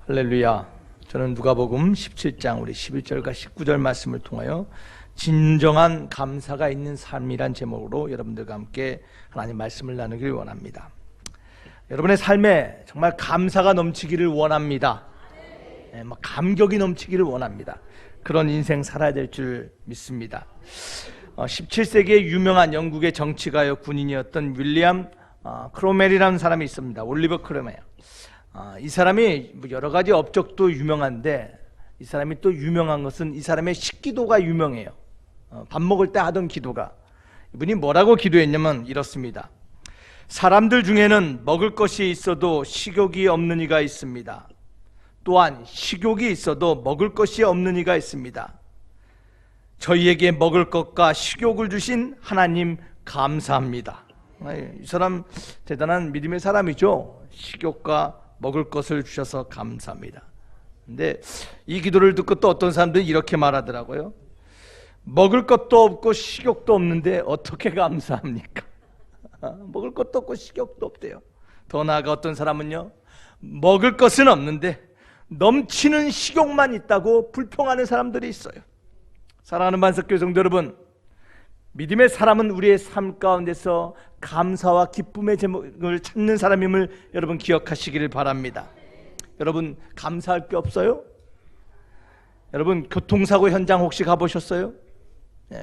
할렐루야. 저는 누가복음 17장 우리 11절과 19절 말씀을 통하여 진정한 감사가 있는 삶이란 제목으로 여러분들과 함께 하나님 말씀을 나누길 원합니다. 여러분의 삶에 정말 감사가 넘치기를 원합니다. 감격이 넘치기를 원합니다. 그런 인생 살아야 될 줄 믿습니다. 17세기의 유명한 영국의 정치가요 군인이었던 윌리엄 크로멜이라는 사람이 있습니다. 올리버 크로멜. 이 사람이 여러 가지 업적도 유명한데 이 사람이 또 유명한 것은 이 사람의 식기도가 유명해요. 밥 먹을 때 하던 기도가, 이분이 뭐라고 기도했냐면 이렇습니다. 사람들 중에는 먹을 것이 있어도 식욕이 없는 이가 있습니다. 또한 식욕이 있어도 먹을 것이 없는 이가 있습니다. 저희에게 먹을 것과 식욕을 주신 하나님 감사합니다. 이 사람 대단한 믿음의 사람이죠. 식욕과 먹을 것을 주셔서 감사합니다. 근데 이 기도를 듣고 또 어떤 사람들은 이렇게 말하더라고요. 먹을 것도 없고 식욕도 없는데 어떻게 감사합니까? 먹을 것도 없고 식욕도 없대요. 더 나아가 어떤 사람은요, 먹을 것은 없는데 넘치는 식욕만 있다고 불평하는 사람들이 있어요. 사랑하는 반석교회 성도 여러분, 믿음의 사람은 우리의 삶 가운데서 감사와 기쁨의 제목을 찾는 사람임을 여러분 기억하시기를 바랍니다. 여러분 감사할 게 없어요? 여러분 교통사고 현장 혹시 가보셨어요?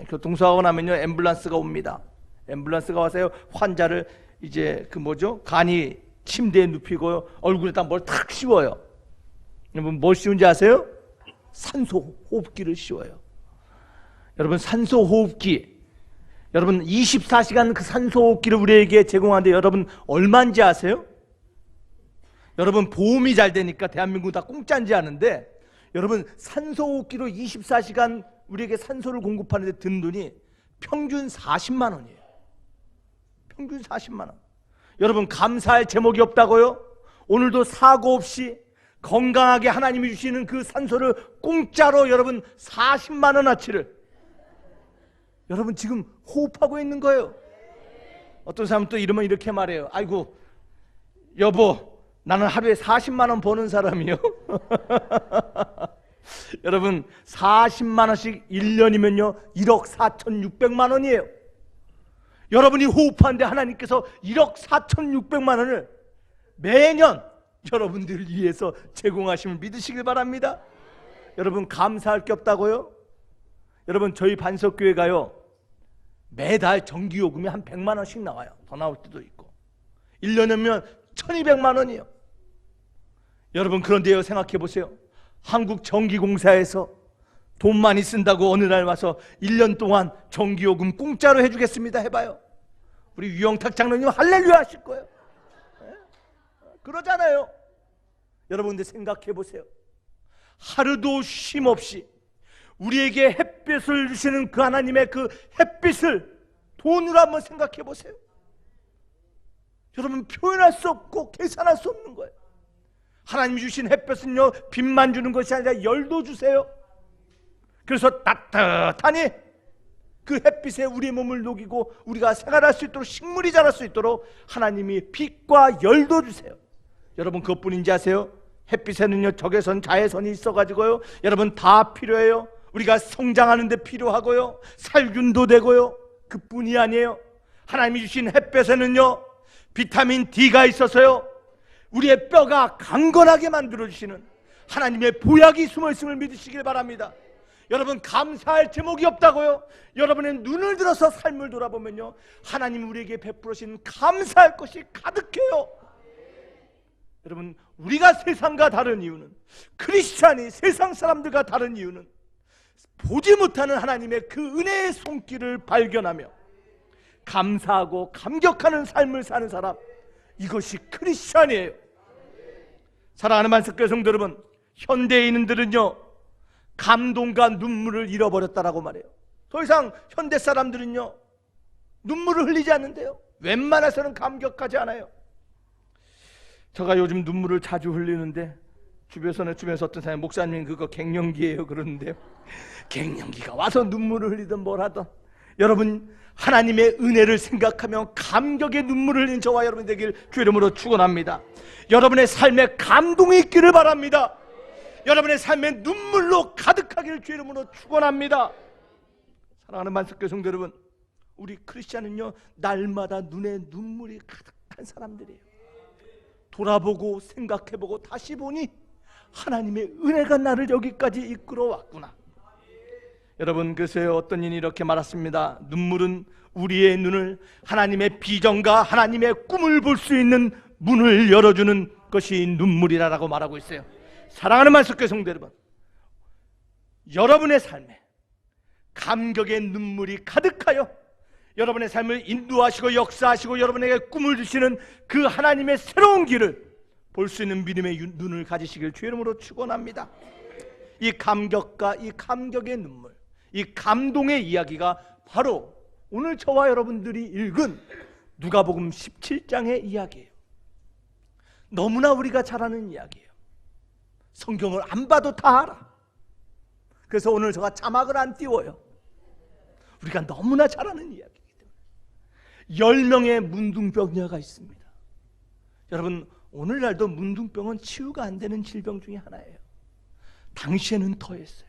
교통사고 나면요 앰뷸런스가 옵니다. 앰뷸런스가 와서요 환자를 이제 간이 침대에 눕히고요 얼굴에다 뭘 탁 씌워요. 여러분 뭘 씌운지 아세요? 산소 호흡기를 씌워요. 여러분 산소 호흡기, 여러분 24시간 그 산소호흡기를 우리에게 제공하는데 여러분 얼마인지 아세요? 여러분 보험이 잘 되니까 대한민국 다 공짜인지 아는데 여러분 산소호흡기로 24시간 우리에게 산소를 공급하는 데 드는 돈이 평균 40만 원이에요. 평균 40만 원. 여러분 감사할 제목이 없다고요? 오늘도 사고 없이 건강하게 하나님이 주시는 그 산소를 공짜로 여러분 40만 원어치를 여러분 지금 호흡하고 있는 거예요. 어떤 사람은 또 이러면 이렇게 말해요. 아이고 여보, 나는 하루에 40만 원 버는 사람이요. 여러분 40만 원씩 1년이면요 1억 4,600만 원이에요. 여러분이 호흡하는데 하나님께서 1억 4,600만 원을 매년 여러분들을 위해서 제공하심을 믿으시길 바랍니다. 여러분 감사할 게 없다고요? 여러분 저희 반석교회가요 매달 전기요금이 한 100만 원씩 나와요. 더 나올 때도 있고 1년이면 1200만 원이요. 여러분 그런데요 생각해 보세요. 한국전기공사에서 돈 많이 쓴다고 어느 날 와서 1년 동안 전기요금 공짜로 해주겠습니다 해봐요. 우리 유영탁 장로님 할렐루야 하실 거예요. 그러잖아요. 여러분 근데 생각해 보세요. 하루도 쉼 없이 우리에게 햇빛을 주시는 그 하나님의 그 햇빛을 돈으로 한번 생각해 보세요. 여러분 표현할 수 없고 계산할 수 없는 거예요. 하나님이 주신 햇빛은요 빛만 주는 것이 아니라 열도 주세요. 그래서 따뜻하니 그 햇빛에 우리의 몸을 녹이고 우리가 생활할 수 있도록 식물이 자랄 수 있도록 하나님이 빛과 열도 주세요. 여러분 그것뿐인지 아세요? 햇빛에는요 적외선 자외선이 있어가지고요 여러분 다 필요해요. 우리가 성장하는 데 필요하고요 살균도 되고요. 그뿐이 아니에요. 하나님이 주신 햇볕에는요 비타민 D가 있어서요 우리의 뼈가 강건하게 만들어주시는 하나님의 보약이 숨어있음을 믿으시길 바랍니다. 여러분 감사할 제목이 없다고요? 여러분의 눈을 들어서 삶을 돌아보면요 하나님이 우리에게 베풀으신 감사할 것이 가득해요. 여러분 우리가 세상과 다른 이유는, 크리스찬이 세상 사람들과 다른 이유는 보지 못하는 하나님의 그 은혜의 손길을 발견하며 감사하고 감격하는 삶을 사는 사람, 이것이 크리스찬이에요. 사랑하는 반석교회 성도 여러분, 현대인들은요 감동과 눈물을 잃어버렸다라고 말해요. 더 이상 현대 사람들은요 눈물을 흘리지 않는데요 웬만해서는 감격하지 않아요. 제가 요즘 눈물을 자주 흘리는데 주변에서 어떤 사람이 목사님 그거 갱년기예요 그러는데요 갱년기가 와서 눈물을 흘리든 뭘 하든 여러분, 하나님의 은혜를 생각하며 감격의 눈물을 흘린 저와 여러분 되길 주의 이름으로 축원합니다. 여러분의 삶에 감동이 있기를 바랍니다. 여러분의 삶에 눈물로 가득하기를 주의 이름으로 축원합니다. 사랑하는 만석교 성도 여러분, 우리 크리스찬은요, 날마다 눈에 눈물이 가득한 사람들이에요. 돌아보고 생각해보고 다시 보니 하나님의 은혜가 나를 여기까지 이끌어왔구나. 여러분, 그래서 어떤 이는 이렇게 말했습니다. 눈물은 우리의 눈을 하나님의 비전과 하나님의 꿈을 볼 수 있는 문을 열어주는 것이 눈물이라고 말하고 있어요. 사랑하는 만석교 성도 여러분, 여러분의 삶에 감격의 눈물이 가득하여 여러분의 삶을 인도하시고 역사하시고 여러분에게 꿈을 주시는 그 하나님의 새로운 길을 볼 수 있는 믿음의 눈을 가지시길 주의 이름으로 축원합니다. 이 감격과 이 감격의 눈물, 이 감동의 이야기가 바로 오늘 저와 여러분들이 읽은 누가복음 17장의 이야기예요. 너무나 우리가 잘 아는 이야기예요. 성경을 안 봐도 다 알아. 그래서 오늘 제가 자막을 안 띄워요. 우리가 너무나 잘 아는 이야기이기 때문에 10명의 문둥병자가 있습니다. 여러분, 오늘날도 문둥병은 치유가 안 되는 질병 중에 하나예요. 당시에는 더했어요.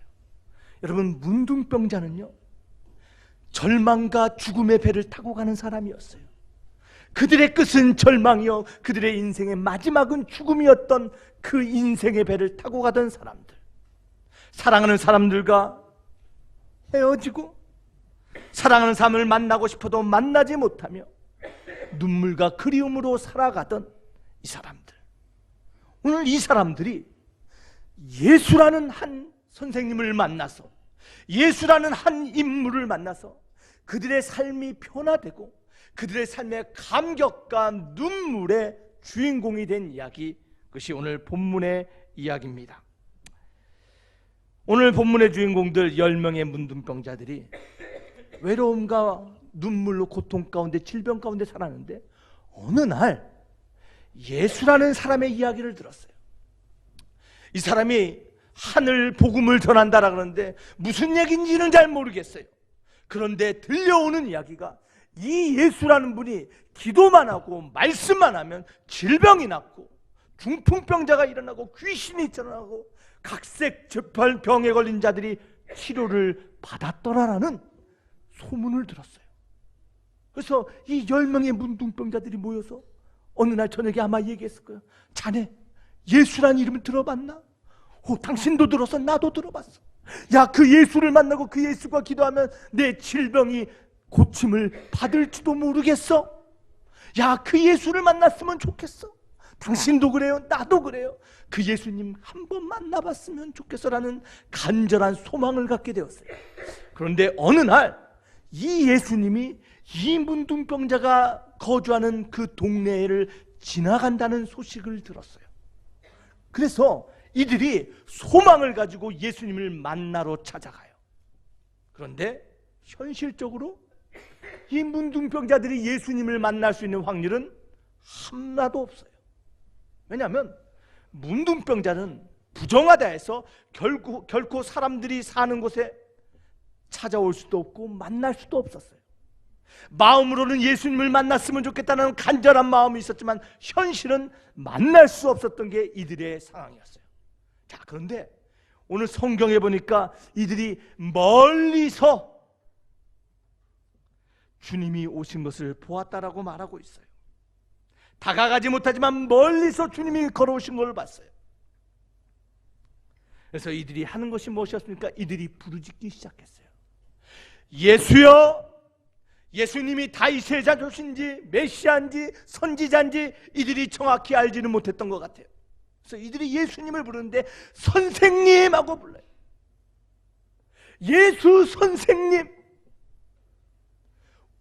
여러분, 문둥병자는요, 절망과 죽음의 배를 타고 가는 사람이었어요. 그들의 끝은 절망이요, 그들의 인생의 마지막은 죽음이었던 그 인생의 배를 타고 가던 사람들, 사랑하는 사람들과 헤어지고 사랑하는 사람을 만나고 싶어도 만나지 못하며 눈물과 그리움으로 살아가던 이 사람들, 오늘 이 사람들이 예수라는 한 선생님을 만나서, 예수라는 한 인물을 만나서 그들의 삶이 변화되고 그들의 삶의 감격과 눈물의 주인공이 된 이야기, 그것이 오늘 본문의 이야기입니다. 오늘 본문의 주인공들 10명의 문둥병자들이 외로움과 눈물로 고통 가운데 질병 가운데 살았는데 어느 날 예수라는 사람의 이야기를 들었어요. 이 사람이 하늘 복음을 전한다라 그러는데 무슨 얘기인지는 잘 모르겠어요. 그런데 들려오는 이야기가 이 예수라는 분이 기도만 하고 말씀만 하면 질병이 낫고 중풍병자가 일어나고 귀신이 일어나고 각색 병에 걸린 자들이 치료를 받았더라라는 소문을 들었어요. 그래서 이 10명의 문둥병자들이 모여서 어느 날 저녁에 아마 얘기했을 거예요. 자네 예수라는 이름을 들어봤나? 당신도 들었어? 나도 들어봤어. 야, 그 예수를 만나고 그 예수가 기도하면 내 질병이 고침을 받을지도 모르겠어. 야, 그 예수를 만났으면 좋겠어. 당신도 그래요? 나도 그래요. 그 예수님 한번 만나봤으면 좋겠어라는 간절한 소망을 갖게 되었어요. 그런데 어느 날 이 예수님이 이 문둥병자가 거주하는 그 동네를 지나간다는 소식을 들었어요. 그래서 이들이 소망을 가지고 예수님을 만나러 찾아가요. 그런데 현실적으로 이 문둥병자들이 예수님을 만날 수 있는 확률은 하나도 없어요. 왜냐하면 문둥병자는 부정하다 해서 결코 사람들이 사는 곳에 찾아올 수도 없고 만날 수도 없었어요. 마음으로는 예수님을 만났으면 좋겠다는 간절한 마음이 있었지만 현실은 만날 수 없었던 게 이들의 상황이었어요. 자, 그런데 오늘 성경에 보니까 이들이 멀리서 주님이 오신 것을 보았다라고 말하고 있어요. 다가가지 못하지만 멀리서 주님이 걸어오신 걸 봤어요. 그래서 이들이 하는 것이 무엇이었습니까? 이들이 부르짖기 시작했어요. 예수여! 예수님이 다윗의 자손인지 메시아인지 선지자인지 이들이 정확히 알지는 못했던 것 같아요. 그래서 이들이 예수님을 부르는데 선생님 하고 불러요. 예수 선생님,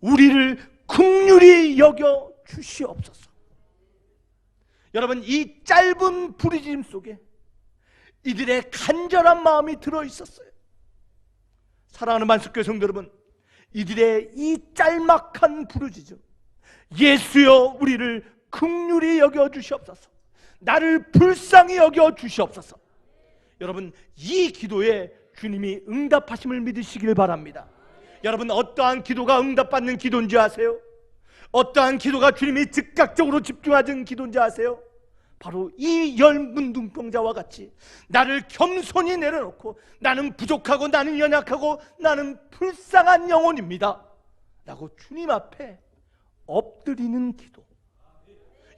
우리를 긍휼히 여겨 주시옵소서. 여러분, 이 짧은 부르짖음 속에 이들의 간절한 마음이 들어있었어요. 사랑하는 만석교회 성도 여러분, 이들의 이 짤막한 부르짖음, 예수여 우리를 긍휼히 여겨 주시옵소서, 나를 불쌍히 여겨 주시옵소서. 여러분, 이 기도에 주님이 응답하심을 믿으시길 바랍니다. 여러분, 어떠한 기도가 응답받는 기도인지 아세요? 어떠한 기도가 주님이 즉각적으로 집중하는 기도인지 아세요? 바로 이 열문둥병자와 같이 나를 겸손히 내려놓고 나는 부족하고 나는 연약하고 나는 불쌍한 영혼입니다 라고 주님 앞에 엎드리는 기도.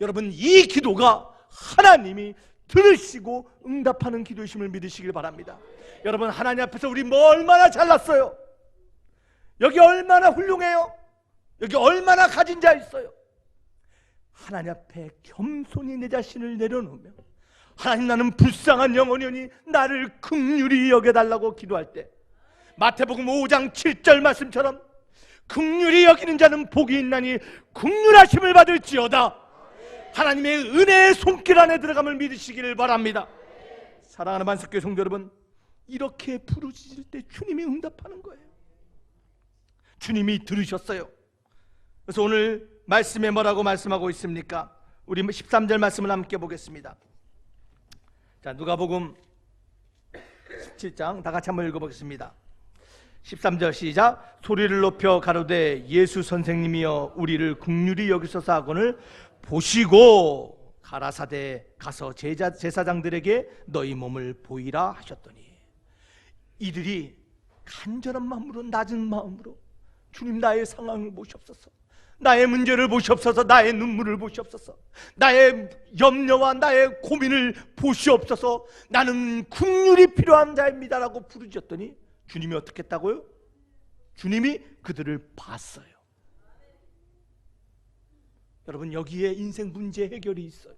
여러분, 이 기도가 하나님이 들으시고 응답하는 기도이심을 믿으시길 바랍니다. 여러분, 하나님 앞에서 우리 뭐 얼마나 잘났어요? 여기 얼마나 훌륭해요? 여기 얼마나 가진 자 있어요? 하나님 앞에 겸손히 내 자신을 내려놓으며 하나님, 나는 불쌍한 영혼이오니 나를 긍휼히 여겨달라고 기도할 때 마태복음 5장 7절 말씀처럼 긍휼히 여기는 자는 복이 있나니 긍휼하심을 받을지어다. 하나님의 은혜의 손길 안에 들어감을 믿으시기를 바랍니다. 사랑하는 만석교회 성도 여러분, 이렇게 부르짖을 때 주님이 응답하는 거예요. 주님이 들으셨어요. 그래서 오늘 말씀에 뭐라고 말씀하고 있습니까? 우리 13절 말씀을 함께 보겠습니다. 자, 누가복음 17장 다 같이 한번 읽어보겠습니다. 13절 시작. 소리를 높여 가로되 예수 선생님이여 우리를 긍휼히 여기소서 하거늘 보시고 가라사대 가서 제사장들에게 너희 몸을 보이라 하셨더니 이들이 간절한 마음으로 낮은 마음으로 주님, 나의 상황을 보시옵소서, 나의 문제를 보시옵소서, 나의 눈물을 보시옵소서, 나의 염려와 나의 고민을 보시옵소서, 나는 긍휼이 필요한 자입니다 라고 부르짖었더니 주님이 어떻게 했다고요? 주님이 그들을 봤어요. 여러분, 여기에 인생 문제 해결이 있어요.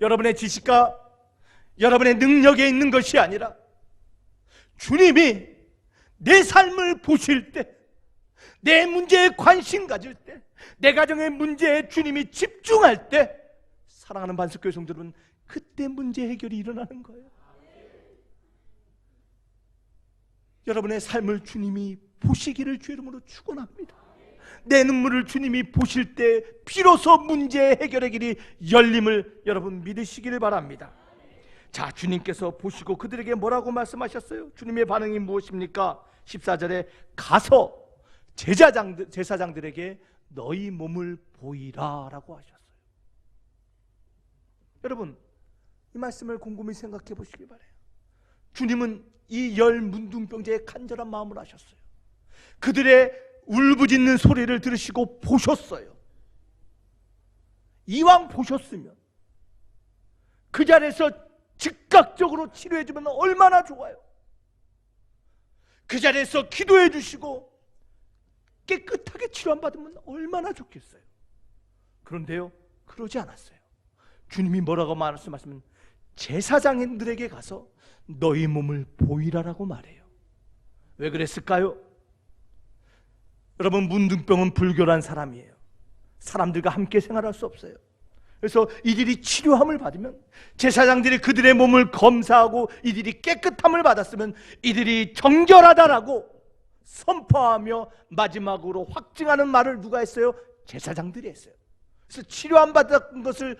여러분의 지식과 여러분의 능력에 있는 것이 아니라 주님이 내 삶을 보실 때, 내 문제에 관심 가질 때, 내 가정의 문제에 주님이 집중할 때, 사랑하는 반석교회 성도들은 그때 문제 해결이 일어나는 거예요. 여러분의 삶을 주님이 보시기를 주의 이름으로 축원합니다. 내 눈물을 주님이 보실 때 비로소 문제 해결의 길이 열림을 여러분 믿으시기를 바랍니다. 자, 주님께서 보시고 그들에게 뭐라고 말씀하셨어요? 주님의 반응이 무엇입니까? 14절에 가서 제사장들에게 너희 몸을 보이라 라고 하셨어요. 여러분, 이 말씀을 곰곰이 생각해 보시기 바라요. 주님은 이 열문둥병자의 간절한 마음을 아셨어요. 그들의 울부짖는 소리를 들으시고 보셨어요. 이왕 보셨으면 그 자리에서 즉각적으로 치료해 주면 얼마나 좋아요. 그 자리에서 기도해 주시고 깨끗하게 치료받으면 얼마나 좋겠어요. 그런데요, 그러지 않았어요. 주님이 뭐라고 말씀하시면 제사장들에게 가서 너희 몸을 보이라라고 말해요. 왜 그랬을까요? 여러분, 문둥병은 불교란 사람이에요. 사람들과 함께 생활할 수 없어요. 그래서 이들이 치료함을 받으면 제사장들이 그들의 몸을 검사하고 이들이 깨끗함을 받았으면 이들이 정결하다라고 선포하며 마지막으로 확증하는 말을 누가 했어요? 제사장들이 했어요. 그래서 치료함 받은 것을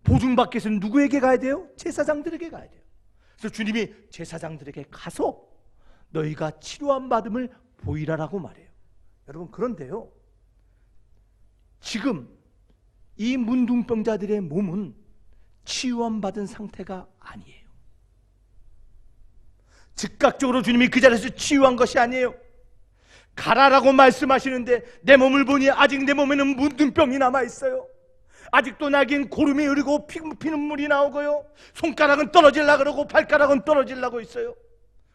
보증받기 위해서는 누구에게 가야 돼요? 제사장들에게 가야 돼요. 그래서 주님이 제사장들에게 가서 너희가 치료함 받음을 보이라라고 말해요. 여러분, 그런데요, 지금 이 문둥병자들의 몸은 치유함 받은 상태가 아니에요. 즉각적으로 주님이 그 자리에서 치유한 것이 아니에요. 가라라고 말씀하시는데 내 몸을 보니 아직 내 몸에는 문둥병이 남아있어요. 아직도 나긴 고름이 흐르고 피눈물이 나오고요, 손가락은 떨어지려고 그러고 발가락은 떨어지려고 있어요.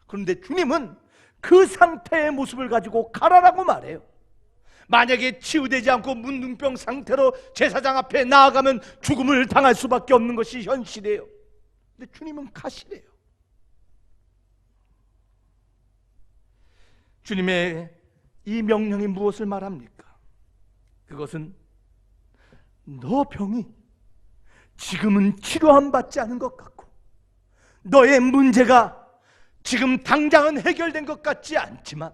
그런데 주님은 그 상태의 모습을 가지고 가라라고 말해요. 만약에 치유되지 않고 문둥병 상태로 제사장 앞에 나아가면 죽음을 당할 수밖에 없는 것이 현실이에요. 근데 주님은 가시래요. 주님의 이 명령이 무엇을 말합니까? 그것은 너 병이 지금은 치료함 받지 않은 것 같고 너의 문제가 지금 당장은 해결된 것 같지 않지만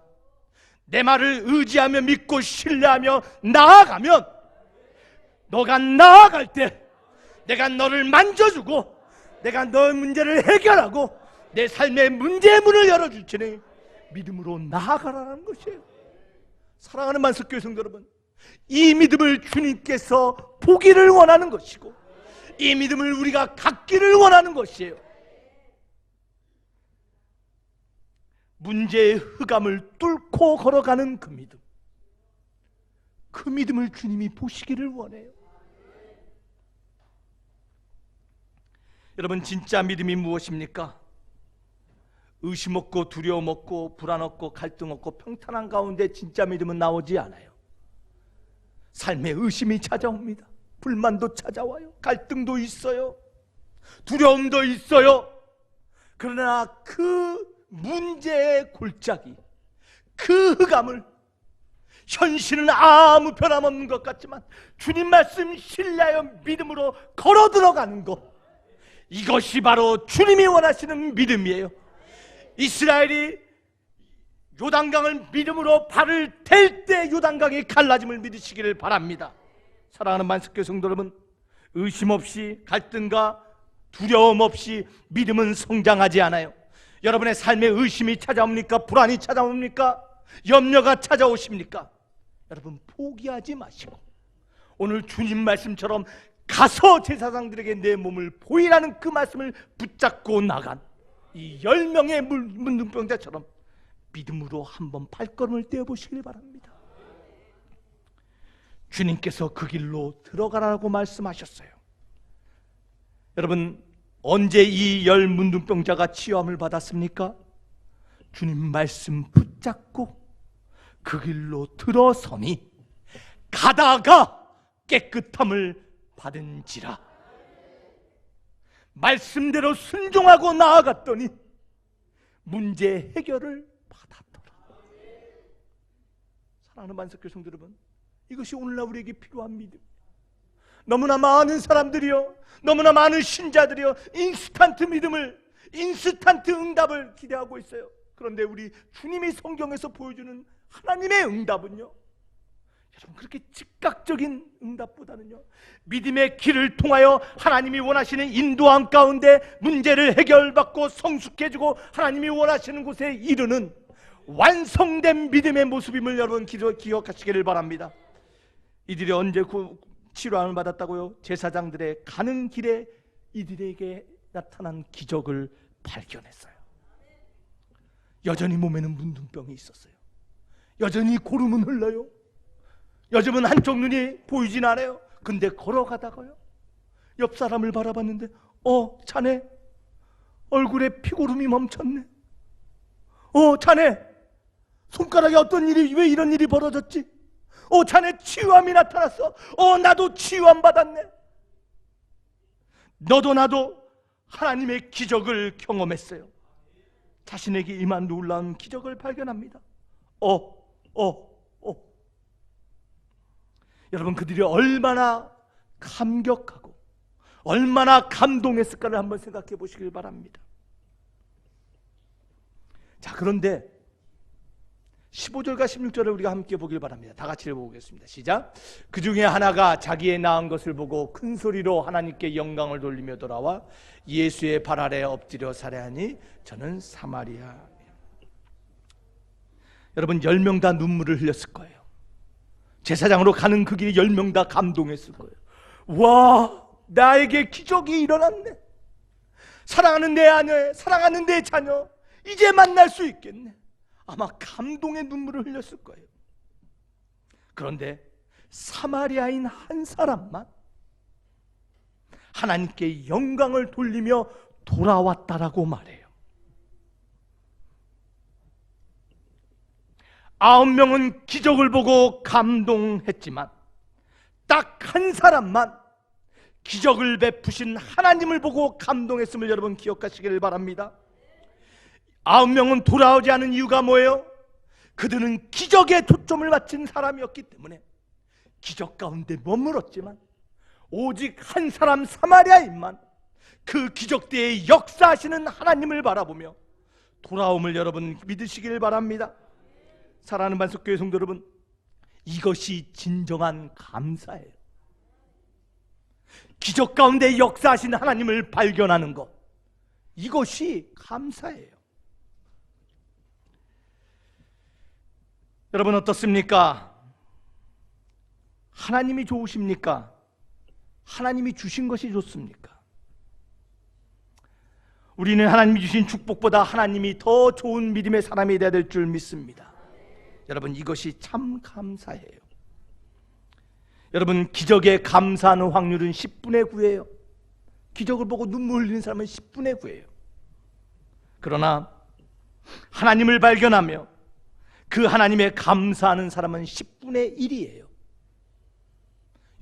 내 말을 의지하며 믿고 신뢰하며 나아가면 너가 나아갈 때 내가 너를 만져주고 내가 너의 문제를 해결하고 내 삶의 문제의 문을 열어줄 테니 믿음으로 나아가라는 것이에요. 사랑하는 만석교회 성도 여러분, 이 믿음을 주님께서 보기를 원하는 것이고 이 믿음을 우리가 갖기를 원하는 것이에요. 문제의 흑암을 뚫고 걸어가는 그 믿음, 그 믿음을 주님이 보시기를 원해요. 여러분, 진짜 믿음이 무엇입니까? 의심 없고 두려움 없고 불안 없고 갈등 없고 평탄한 가운데 진짜 믿음은 나오지 않아요. 삶에 의심이 찾아옵니다. 불만도 찾아와요. 갈등도 있어요. 두려움도 있어요. 그러나 그 문제의 골짜기, 그 흑암을 현실은 아무 변함없는 것 같지만 주님 말씀 신뢰하여 믿음으로 걸어 들어가는 것, 이것이 바로 주님이 원하시는 믿음이에요. 이스라엘이 요단강을 믿음으로 발을 댈 때 요단강이 갈라짐을 믿으시기를 바랍니다. 사랑하는 만석교회 성도 여러분, 의심 없이 갈등과 두려움 없이 믿음은 성장하지 않아요. 여러분의 삶에 의심이 찾아옵니까? 불안이 찾아옵니까? 염려가 찾아오십니까? 여러분, 포기하지 마시고 오늘 주님 말씀처럼 가서 제사장들에게 내 몸을 보이라는 그 말씀을 붙잡고 나간 이 10명의 문둥병자처럼 믿음으로 한번 발걸음을 떼어보시길 바랍니다. 주님께서 그 길로 들어가라고 말씀하셨어요. 여러분, 언제 이 10 문둥병자가 치유함을 받았습니까? 주님 말씀 붙잡고 그 길로 들어서니 가다가 깨끗함을 받은지라. 말씀대로 순종하고 나아갔더니 문제 해결을 받았더라. 사랑하는 만석교회 성도 여러분, 이것이 오늘날 우리에게 필요한 믿음. 너무나 많은 사람들이요, 너무나 많은 신자들이요, 인스턴트 믿음을, 인스턴트 응답을 기대하고 있어요. 그런데 우리 주님이 성경에서 보여주는 하나님의 응답은요, 여러분, 그렇게 즉각적인 응답보다는요, 믿음의 길을 통하여 하나님이 원하시는 인도함 가운데 문제를 해결받고 성숙해지고 하나님이 원하시는 곳에 이르는 완성된 믿음의 모습임을 여러분 기억하시기를 바랍니다. 이들이 언제 치료함을 받았다고요? 제사장들의 가는 길에 이들에게 나타난 기적을 발견했어요. 여전히 몸에는 문둥병이 있었어요. 여전히 고름은 흘러요. 요즘은 한쪽 눈이 보이진 않아요. 근데 걸어가다가요, 옆 사람을 바라봤는데 자네 얼굴에 피고름이 멈췄네. 자네 손가락에 어떤 일이, 왜 이런 일이 벌어졌지? 자네 치유함이 나타났어. 나도 치유함 받았네. 너도 나도 하나님의 기적을 경험했어요. 자신에게 임한 놀라운 기적을 발견합니다. 여러분, 그들이 얼마나 감격하고 얼마나 감동했을까를 한번 생각해 보시길 바랍니다. 자, 그런데 15절과 16절을 우리가 함께 보길 바랍니다. 다 같이 읽어보겠습니다. 시작. 그 중에 하나가 자기의 낳은 것을 보고 큰 소리로 하나님께 영광을 돌리며 돌아와 예수의 발 아래 엎드려 살해하니 저는 사마리아. 여러분, 10명 다 눈물을 흘렸을 거예요. 제사장으로 가는 그 길이 10명 다 감동했을 거예요. 와, 나에게 기적이 일어났네. 사랑하는 내 아내, 사랑하는 내 자녀, 이제 만날 수 있겠네. 아마 감동의 눈물을 흘렸을 거예요. 그런데 사마리아인 한 사람만 하나님께 영광을 돌리며 돌아왔다라고 말해요. 9명은 기적을 보고 감동했지만 딱 한 사람만 기적을 베푸신 하나님을 보고 감동했음을 여러분 기억하시길 바랍니다. 9명은 돌아오지 않은 이유가 뭐예요? 그들은 기적에 초점을 맞춘 사람이었기 때문에 기적 가운데 머물었지만 오직 한 사람 사마리아인만 그 기적대에 역사하시는 하나님을 바라보며 돌아옴을 여러분 믿으시길 바랍니다. 사랑하는 만석교회 성도 여러분, 이것이 진정한 감사예요. 기적 가운데 역사하신 하나님을 발견하는 것, 이것이 감사예요. 여러분 어떻습니까? 하나님이 좋으십니까? 하나님이 주신 것이 좋습니까? 우리는 하나님이 주신 축복보다 하나님이 더 좋은 믿음의 사람이 되어야 될 줄 믿습니다. 여러분 이것이 참 감사해요. 여러분 기적에 감사하는 확률은 10분의 9예요. 기적을 보고 눈물 흘리는 사람은 10분의 9예요. 그러나 하나님을 발견하며 그 하나님에 감사하는 사람은 10분의 1이에요.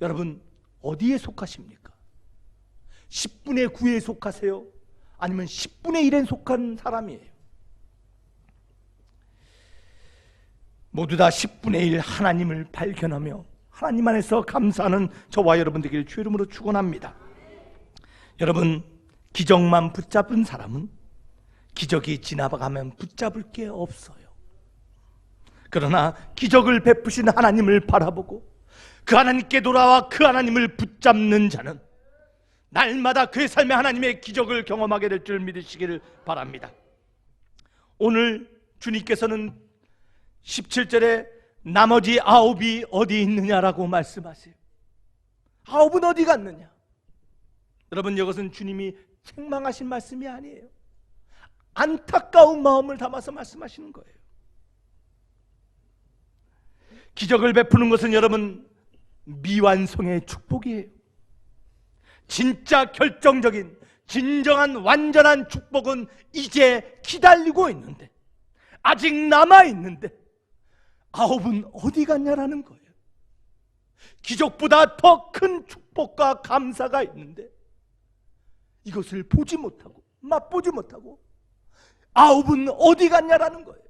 여러분 어디에 속하십니까? 10분의 9에 속하세요? 아니면 10분의 1에 속한 사람이에요? 모두 다 10분의 1 하나님을 발견하며 하나님 안에서 감사하는 저와 여러분 되기를 주의 이름으로 축원합니다. 여러분 기적만 붙잡은 사람은 기적이 지나가면 붙잡을 게 없어요. 그러나 기적을 베푸신 하나님을 바라보고 그 하나님께 돌아와 그 하나님을 붙잡는 자는 날마다 그의 삶에 하나님의 기적을 경험하게 될 줄 믿으시기를 바랍니다. 오늘 주님께서는 17절에 나머지 9이 어디 있느냐라고 말씀하세요. 9은 어디 갔느냐? 여러분 이것은 주님이 책망하신 말씀이 아니에요. 안타까운 마음을 담아서 말씀하시는 거예요. 기적을 베푸는 것은 여러분 미완성의 축복이에요. 진짜 결정적인 진정한 완전한 축복은 이제 기다리고 있는데, 아직 남아있는데 9은 어디 갔냐라는 거예요. 기적보다 더 큰 축복과 감사가 있는데 이것을 보지 못하고 맛보지 못하고 9은 어디 갔냐라는 거예요.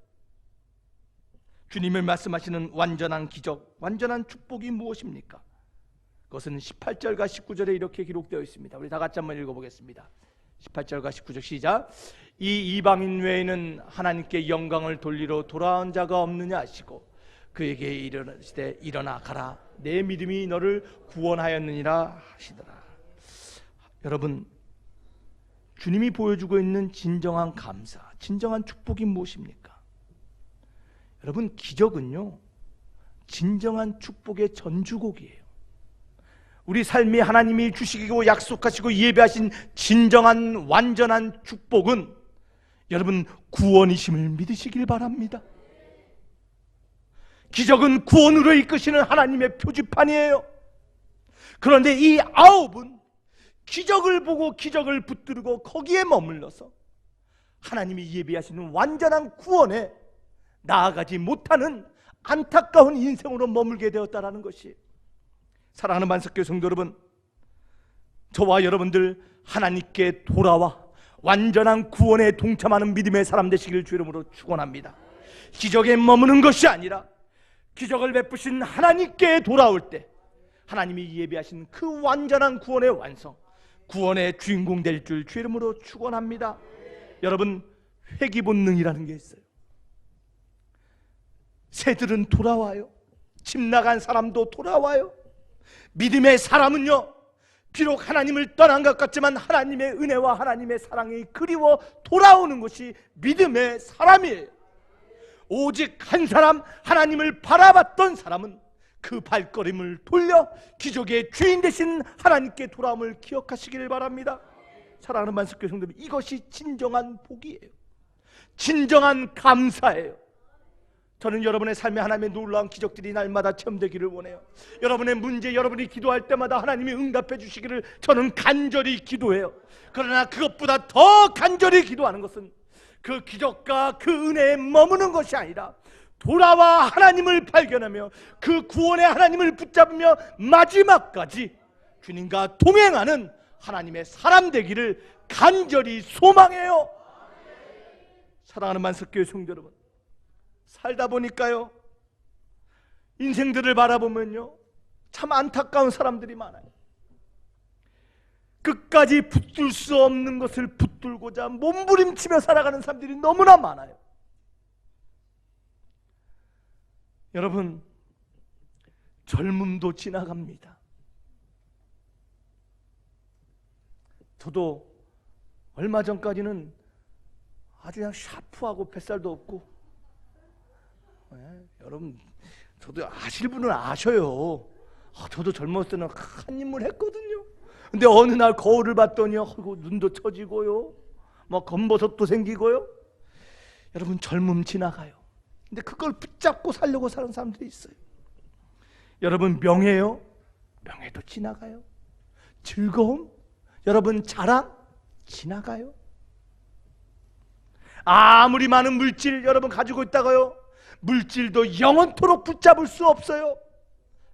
주님을 말씀하시는 완전한 기적, 완전한 축복이 무엇입니까? 그것은 18절과 19절에 이렇게 기록되어 있습니다. 우리 다 같이 한번 읽어보겠습니다. 18절과 19절 시작. 이 이방인 외에는 하나님께 영광을 돌리러 돌아온 자가 없느냐 하시고 그에게 이르시되 일어나 가라 내 믿음이 너를 구원하였느니라 하시더라. 여러분 주님이 보여주고 있는 진정한 감사, 진정한 축복이 무엇입니까? 여러분 기적은요 진정한 축복의 전주곡이에요. 우리 삶이 하나님이 주시고 약속하시고 예배하신 진정한 완전한 축복은 여러분 구원이심을 믿으시길 바랍니다. 기적은 구원으로 이끄시는 하나님의 표지판이에요. 그런데 이 9은 기적을 보고 기적을 붙들고 거기에 머물러서 하나님이 예비하시는 완전한 구원에 나아가지 못하는 안타까운 인생으로 머물게 되었다는 것이, 사랑하는 만석교회 성도 여러분, 저와 여러분들 하나님께 돌아와 완전한 구원에 동참하는 믿음의 사람 되시길 주 이름으로 축원합니다. 기적에 머무는 것이 아니라 기적을 베푸신 하나님께 돌아올 때 하나님이 예비하신 그 완전한 구원의 완성, 구원의 주인공 될 줄 주 이름으로 축원합니다. 여러분 회귀 본능이라는 게 있어요. 새들은 돌아와요. 집 나간 사람도 돌아와요. 믿음의 사람은요 비록 하나님을 떠난 것 같지만 하나님의 은혜와 하나님의 사랑이 그리워 돌아오는 것이 믿음의 사람이에요. 오직 한 사람 하나님을 바라봤던 사람은 그 발걸음을 돌려 기적의 주인 되신 하나님께 돌아옴을 기억하시기를 바랍니다. 사랑하는 만석교회 성도님, 이것이 진정한 복이에요. 진정한 감사예요. 저는 여러분의 삶에 하나님의 놀라운 기적들이 날마다 체험되기를 원해요. 여러분의 문제, 여러분이 기도할 때마다 하나님이 응답해 주시기를 저는 간절히 기도해요. 그러나 그것보다 더 간절히 기도하는 것은 그 기적과 그 은혜에 머무는 것이 아니라 돌아와 하나님을 발견하며 그 구원의 하나님을 붙잡으며 마지막까지 주님과 동행하는 하나님의 사람 되기를 간절히 소망해요. 사랑하는 만석교회 성도 여러분, 살다 보니까요 인생들을 바라보면요 참 안타까운 사람들이 많아요. 끝까지 붙들 수 없는 것을 붙들고자 몸부림치며 살아가는 사람들이 너무나 많아요. 여러분 젊음도 지나갑니다. 저도 얼마 전까지는 아주 그냥 샤프하고 뱃살도 없고 여러분, 저도 아실 분은 아셔요. 저도 젊었을 때는 한 인물 했거든요. 근데 어느 날 거울을 봤더니 눈도 처지고요, 막 검버섯도 생기고요. 여러분, 젊음 지나가요. 근데 그걸 붙잡고 살려고 사는 사람들이 있어요. 여러분, 명예요, 명예도 지나가요. 즐거움, 여러분, 자랑 지나가요. 아무리 많은 물질 여러분 가지고 있다가요, 물질도 영원토록 붙잡을 수 없어요.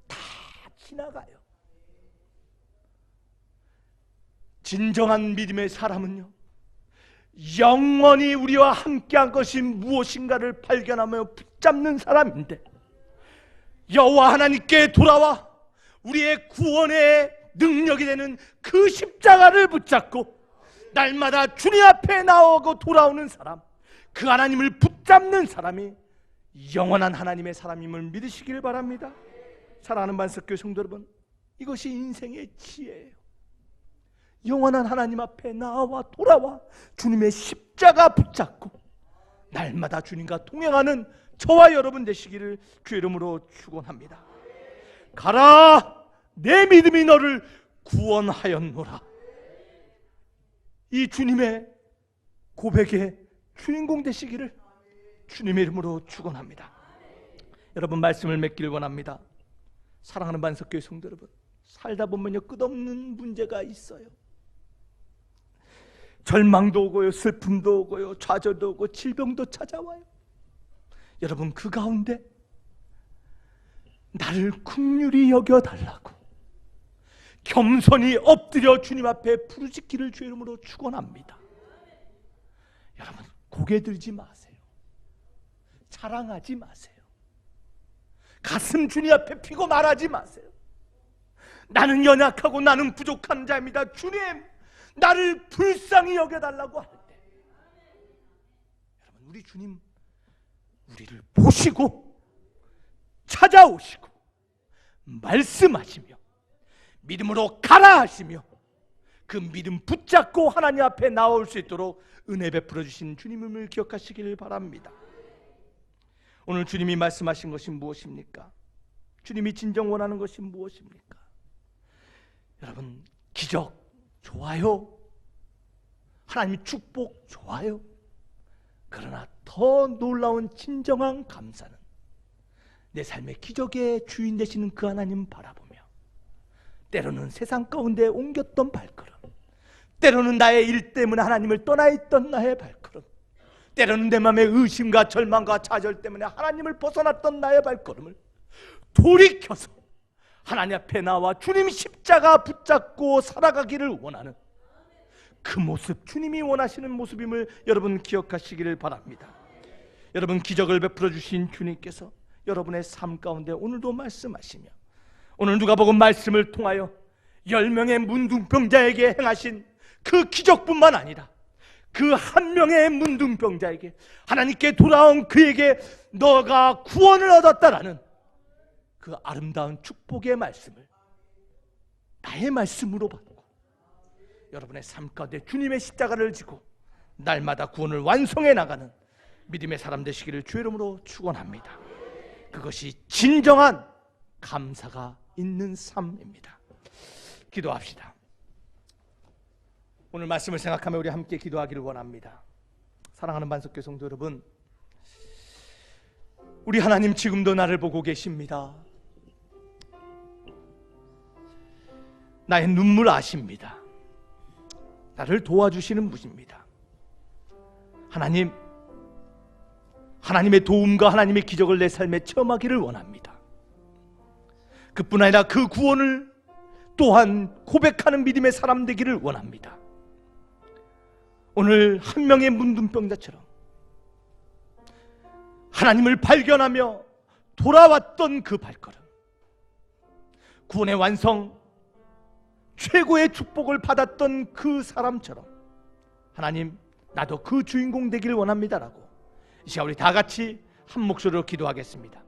다 지나가요. 진정한 믿음의 사람은요, 영원히 우리와 함께한 것이 무엇인가를 발견하며 붙잡는 사람인데, 여호와 하나님께 돌아와 우리의 구원의 능력이 되는 그 십자가를 붙잡고 날마다 주님 앞에 나오고 돌아오는 사람, 그 하나님을 붙잡는 사람이 영원한 하나님의 사람임을 믿으시길 바랍니다. 사랑하는 만석교회 성도 여러분, 이것이 인생의 지혜예요. 영원한 하나님 앞에 나와 돌아와 주님의 십자가 붙잡고 날마다 주님과 동행하는 저와 여러분 되시기를 주의 이름으로 축원합니다. 가라, 내 믿음이 너를 구원하였노라. 이 주님의 고백의 주인공 되시기를 주님의 이름으로 축원합니다. 여러분, 말씀을 맺기를 원합니다. 사랑하는 만석교회 성도 여러분, 살다 보면요, 끝없는 문제가 있어요. 절망도 오고요, 슬픔도 오고요, 좌절도 오고, 질병도 찾아와요. 여러분, 그 가운데 나를 긍휼히 여겨달라고 겸손히 엎드려 주님 앞에 부르짖기를 주의 이름으로 축원합니다. 여러분, 고개 들지 마세요. 자랑하지 마세요. 가슴 주님 앞에 피고 말하지 마세요. 나는 연약하고 나는 부족한 자입니다. 주님, 나를 불쌍히 여겨달라고 할 때, 여러분, 우리 주님 우리를 보시고 찾아오시고 말씀하시며 믿음으로 가라 하시며 그 믿음 붙잡고 하나님 앞에 나올 수 있도록 은혜 베풀어 주신 주님을 기억하시길 바랍니다. 오늘 주님이 말씀하신 것이 무엇입니까? 주님이 진정 원하는 것이 무엇입니까? 여러분, 기적 좋아요. 하나님의 축복 좋아요. 그러나 더 놀라운 진정한 감사는 내 삶의 기적의 주인 되시는 그 하나님 바라보며, 때로는 세상 가운데 옮겼던 발걸음, 때로는 나의 일 때문에 하나님을 떠나 있던 나의 발걸음, 때로는 내 마음의 의심과 절망과 좌절 때문에 하나님을 벗어났던 나의 발걸음을 돌이켜서 하나님 앞에 나와 주님 십자가 붙잡고 살아가기를 원하는 그 모습, 주님이 원하시는 모습임을 여러분 기억하시기를 바랍니다. 여러분, 기적을 베풀어 주신 주님께서 여러분의 삶 가운데 오늘도 말씀하시며, 오늘 누가복음 말씀을 통하여 10명의 문둥병자에게 행하신 그 기적뿐만 아니라 그 한 명의 문둥병자에게, 하나님께 돌아온 그에게 너가 구원을 얻었다라는 그 아름다운 축복의 말씀을 나의 말씀으로 받고 여러분의 삶 가운데 주님의 십자가를 지고 날마다 구원을 완성해 나가는 믿음의 사람 되시기를 주의 이름으로 축원합니다. 그것이 진정한 감사가 있는 삶입니다. 기도합시다. 오늘 말씀을 생각하며 우리 함께 기도하기를 원합니다. 사랑하는 만석교회 성도 여러분, 우리 하나님 지금도 나를 보고 계십니다. 나의 눈물 아십니다. 나를 도와주시는 분입니다. 하나님, 하나님의 도움과 하나님의 기적을 내 삶에 체험하기를 원합니다. 그뿐 아니라 그 구원을 또한 고백하는 믿음의 사람 되기를 원합니다. 오늘 한 명의 문둥병자처럼 하나님을 발견하며 돌아왔던 그 발걸음, 구원의 완성, 최고의 축복을 받았던 그 사람처럼 하나님, 나도 그 주인공 되기를 원합니다라고 이 시간 우리 다 같이 한 목소리로 기도하겠습니다.